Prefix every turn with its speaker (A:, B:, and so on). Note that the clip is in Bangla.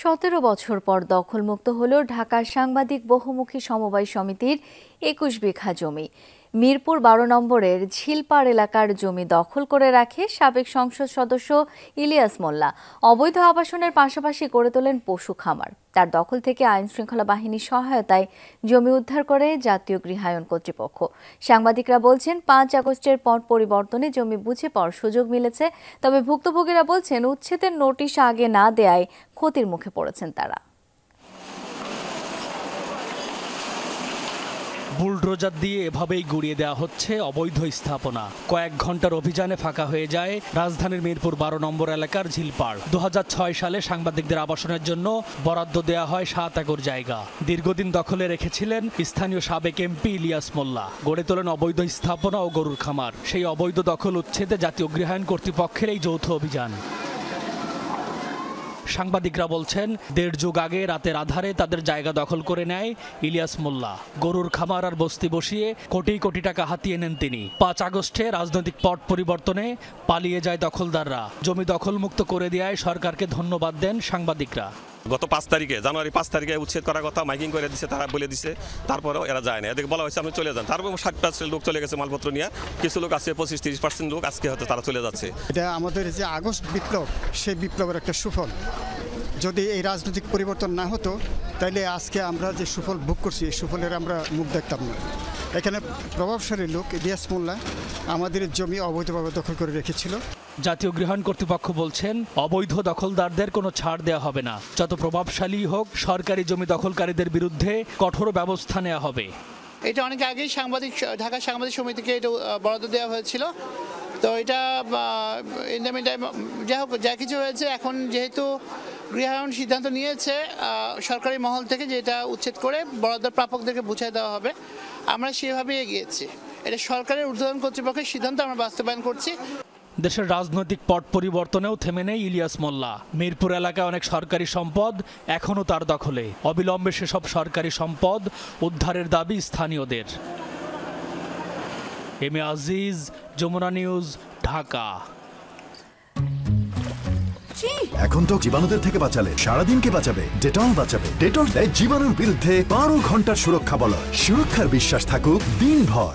A: 17 বছর পর দখলমুক্ত হল ঢাকার সাংবাদিক বহুমুখী সমবায় সমিতির 21 বিঘা জমি। মিরপুর 12 নম্বরের ঝিলপাড় এলাকার জমি দখল করে রাখে সাবেক সংসদ সদস্য ইলিয়াস মোল্লা। অবৈধ আবাসনের পাশাপাশি গড়ে তোলেন পশু খামার। তার দখল থেকে আইনশৃঙ্খলা বাহিনীর সহায়তায় জমি উদ্ধার করে জাতীয় গৃহায়ন কর্তৃপক্ষ। সাংবাদিকরা বলছেন 5 আগস্টের পর পরিবর্তনে জমি বুঝে পাওয়ার সুযোগ মিলেছে। তবে ভুক্তভোগীরা বলছেন উচ্ছেদের নোটিশ আগে না দেয়ায় ক্ষতির মুখে পড়েছেন তারা।
B: বুলডোজার দিয়ে এভাবেই গুড়িয়ে দেওয়া হচ্ছে অবৈধ স্থাপনা। কয়েক ঘন্টার অভিযানে ফাঁকা হয়ে যায় রাজধানীর মিরপুর 12 নম্বর এলাকার ঝিলপাড়। 2006 সালে সাংবাদিকদের আবাসনের জন্য বরাদ্দ দেওয়া হয় 7 একর জায়গা। দীর্ঘদিন দখলে রেখেছিলেন স্থানীয় সাবেক এমপি ইলিয়াস মোল্লা। গড়ে তোলেন অবৈধ স্থাপনা ও গরুর খামার। সেই অবৈধ দখল উচ্ছেদে জাতীয় গৃহায়ন কর্তৃপক্ষের এই যৌথ অভিযান। সাংবাদিকরা বলছেন 1.5 যুগ আগে রাতের আধারে তাদের জায়গা দখল করে নেয় ইলিয়াস মোল্লা। গরুর খামার আর বস্তি বসিয়ে কোটি কোটি টাকা হাতিয়ে নেন তিনি। 5 আগস্টে রাজনৈতিক পট পরিবর্তনে পালিয়ে যায় দখলদাররা। জমি দখলমুক্ত করে দেওয়ায় সরকারকে ধন্যবাদ দেন সাংবাদিকরা।
C: গত 5 তারিখে জানুয়ারি 5 তারিখে উচ্ছেদ করার কথা মাইকিং করে দিচ্ছে, তারা বলে দিচ্ছে। তারপরেও এরা যায় না। এদেরকে বলা হয়েছে আপনি চলে যান। তারপর 60% লোক চলে গেছে মালপত্র নিয়ে। কিছু লোক আছে 25-30% লোক আজকে হয়তো তারা চলে যাচ্ছে।
D: এটা আমাদের যে আগস্ট বিপ্লব, সেই বিপ্লবের একটা সুফল। যদি এই রাজনৈতিক পরিবর্তন না হতো তাহলে আজকে আমরা যে সুফল ভোগ করছি এই সুফলের আমরা মুখ দেখতাম না। এখানে প্রভাবশালী লোক ইলিয়াস মোল্লা আমাদের জমি অবৈধভাবে দখল করে রেখেছিল।
B: জাতীয় গৃহায়ন কর্তৃপক্ষ বলছেন অবৈধ দখলদারদের কোনো ছাড় দেওয়া হবে না। যত প্রভাবশালী হোক সরকারি জমি দখলকারীদের বিরুদ্ধে কঠোর ব্যবস্থা নেওয়া হবে।
E: এটা অনেক আগেই ঢাকা সাংবাদিক সমিতিকে এটা বরাদ্দ দেওয়া হয়েছিল। তো এটা যাই হোক যা কিছু হয়েছে, এখন যেহেতু গৃহায়ন সিদ্ধান্ত নিয়েছে সরকারি মহল থেকে যে এটা উচ্ছেদ করে বরাদ্দ প্রাপকদেরকে বুঝিয়ে দেওয়া হবে, আমরা সেভাবেই এগিয়েছি। এটা সরকারের ঊর্ধ্বতন কর্তৃপক্ষের সিদ্ধান্ত আমরা বাস্তবায়ন করছি।
B: দেশের রাজনৈতিক পট পরিবর্তনেও থেমে নেই ইলিয়াস মোল্লা। মিরপুর এলাকায় অনেক সরকারি সম্পদ এখনও তার দখলে। অবিলম্বে সেসব সরকারি সম্পদ উদ্ধারের দাবি স্থানীয়দের। M A Aziz, Jamuna news, Dhaka.
F: এখন তো জীবাণুদের থেকে বাঁচালে সারাদিনকে বাঁচাবে ডেটল বাঁচাবে। ডেটল দেয় জীবাণুর বিরুদ্ধে 12 ঘন্টার সুরক্ষা বলয়। সুরক্ষার বিশ্বাস থাকুক দিনভর।